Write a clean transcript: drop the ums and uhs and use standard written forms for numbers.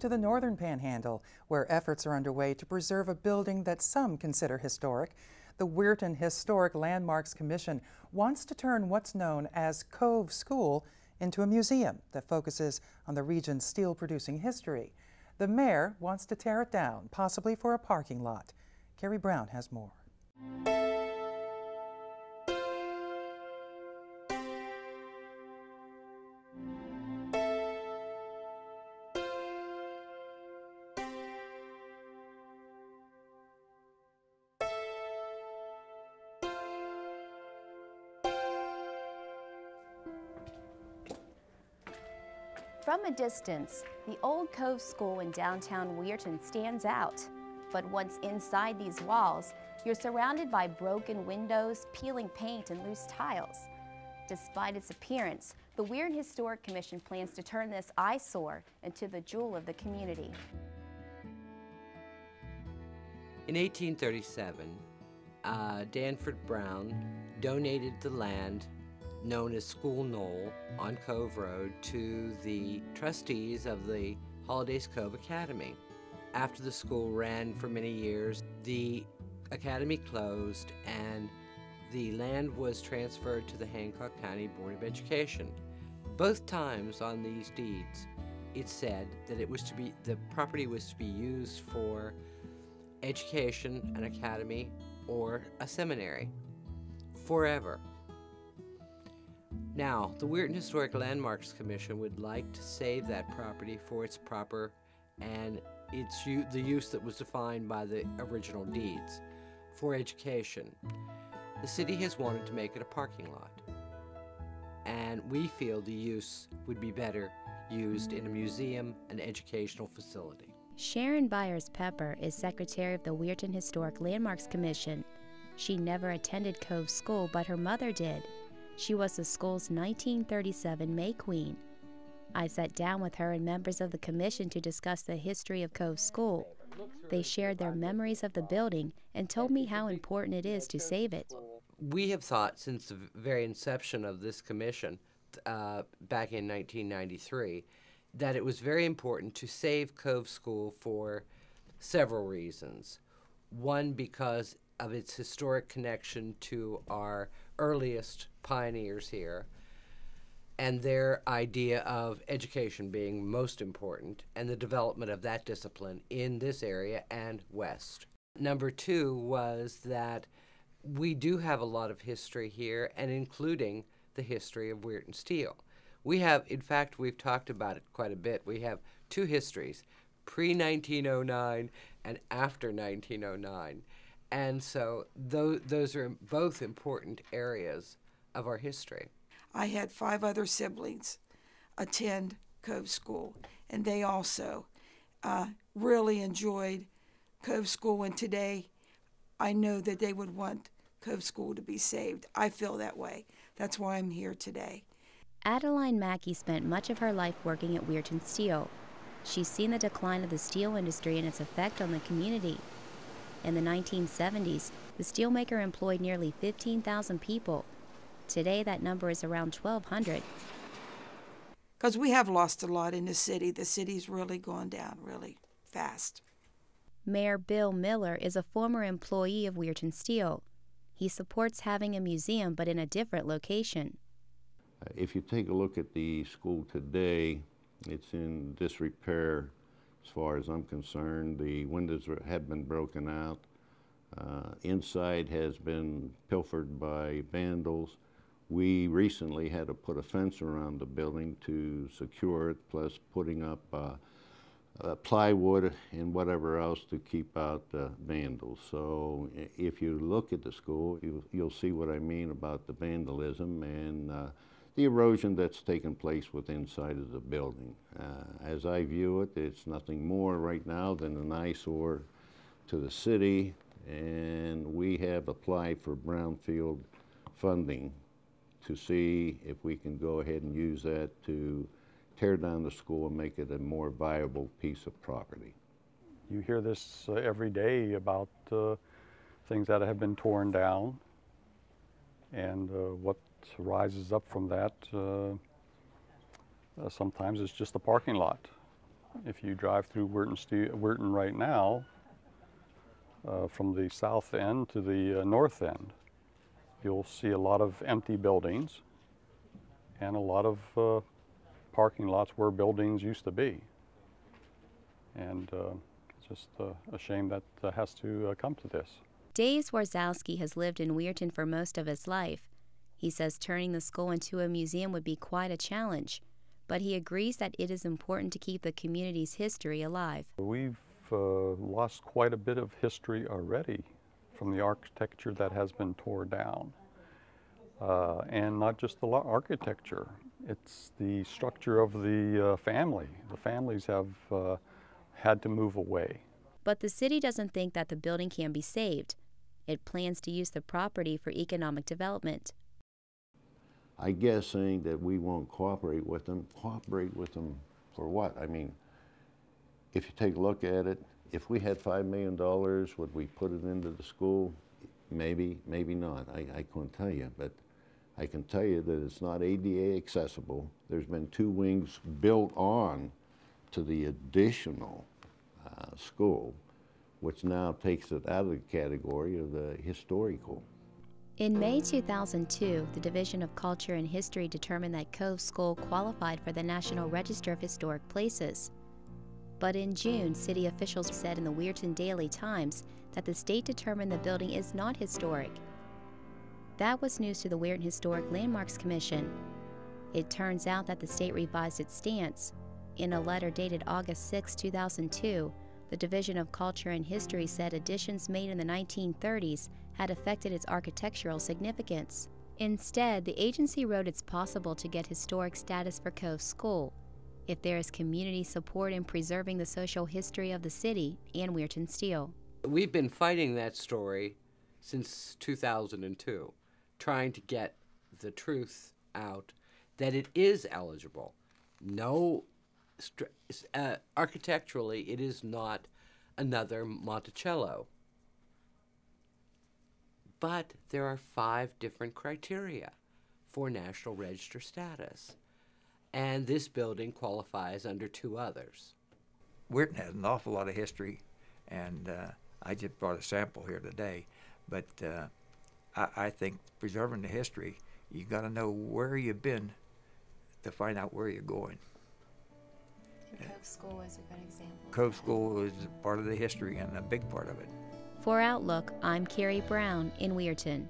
To the northern Panhandle, where efforts are underway to preserve a building that some consider historic. The Weirton Historic Landmarks Commission wants to turn what's known as Cove School into a museum that focuses on the region's steel-producing history. The mayor wants to tear it down, possibly for a parking lot. Carrie Brown has more. From a distance, the old Cove School in downtown Weirton stands out. But once inside these walls, you're surrounded by broken windows, peeling paint, and loose tiles. Despite its appearance, the Weirton Historic Commission plans to turn this eyesore into the jewel of the community. In 1837, Danford Brown donated the land known as School Knoll on Cove Road to the trustees of the Holidays Cove Academy. After the school ran for many years, the academy closed and the land was transferred to the Hancock County Board of Education. Both times on these deeds, it said that the property was to be used for education, an academy, or a seminary, forever. Now, the Weirton Historic Landmarks Commission would like to save that property for its proper and the use that was defined by the original deeds for education. The city has wanted to make it a parking lot, and we feel the use would be better used in a museum and educational facility. Sharon Byers-Pepper is secretary of the Weirton Historic Landmarks Commission. She never attended Cove School, but her mother did. She was the school's 1937 May Queen. I sat down with her and members of the commission to discuss the history of Cove School. They shared their memories of the building and told me how important it is to save it. We have thought since the very inception of this commission back in 1993 that it was very important to save Cove School for several reasons. One, because of its historic connection to our earliest pioneers here and their idea of education being most important and the development of that discipline in this area and west. Number two was that we do have a lot of history here, and including the history of Weirton Steel. We have, in fact, we've talked about it quite a bit. We have two histories, pre-1909 and after 1909. And so those are both important areas of our history. I had 5 other siblings attend Cove School, and they also really enjoyed Cove School, and today I know that they would want Cove School to be saved. I feel that way. That's why I'm here today. Adeline Mackey spent much of her life working at Weirton Steel. She's seen the decline of the steel industry and its effect on the community. In the 1970s, the steelmaker employed nearly 15,000 people. Today, that number is around 1,200. Because we have lost a lot in the city. The city's really gone down really fast. Mayor Bill Miller is a former employee of Weirton Steel. He supports having a museum, but in a different location. If you take a look at the school today, it's in disrepair as far as I'm concerned. The windows have been broken out. Inside has been pilfered by vandals. We recently had to put a fence around the building to secure it, plus putting up plywood and whatever else to keep out vandals. So if you look at the school, you'll see what I mean about the vandalism and the erosion that's taken place within inside of the building. As I view it, it's nothing more right now than an eyesore to the city, and we have applied for brownfield funding to see if we can go ahead and use that to tear down the school and make it a more viable piece of property. You hear this every day about things that have been torn down, and what rises up from that sometimes it's just a parking lot. If you drive through Weirton right now, from the south end to the north end, you'll see a lot of empty buildings and a lot of parking lots where buildings used to be. And it's just a shame that has to come to this. Dave Warzowski has lived in Weirton for most of his life. He says turning the school into a museum would be quite a challenge, but he agrees that it is important to keep the community's history alive. We've lost quite a bit of history already from the architecture that has been torn down. And not just the architecture, it's the structure of the family. The families have had to move away. But the city doesn't think that the building can be saved. It plans to use the property for economic development. I guess saying that we won't cooperate with them for what? I mean, if you take a look at it, if we had $5 million, would we put it into the school? Maybe, maybe not. I couldn't tell you, but I can tell you that it's not ADA accessible. There's been 2 wings built on to the additional school, which now takes it out of the category of the historical. In May 2002, the Division of Culture and History determined that Cove School qualified for the National Register of Historic Places. But in June, city officials said in the Weirton Daily Times that the state determined the building is not historic. That was news to the Weirton Historic Landmarks Commission. It turns out that the state revised its stance. In a letter dated August 6, 2002, the Division of Culture and History said additions made in the 1930s had affected its architectural significance. Instead, the agency wrote it's possible to get historic status for Cove School if there is community support in preserving the social history of the city and Weirton Steel. We've been fighting that story since 2002, trying to get the truth out that it is eligible. No, architecturally, it is not another Monticello. But there are 5 different criteria for National Register status, and this building qualifies under 2 others. Weirton has an awful lot of history, and I just brought a sample here today, but I think preserving the history, you got to know where you've been to find out where you're going. And Cove School is a good example. Cove School is part of the history and a big part of it. For Outlook, I'm Carrie Brown in Weirton.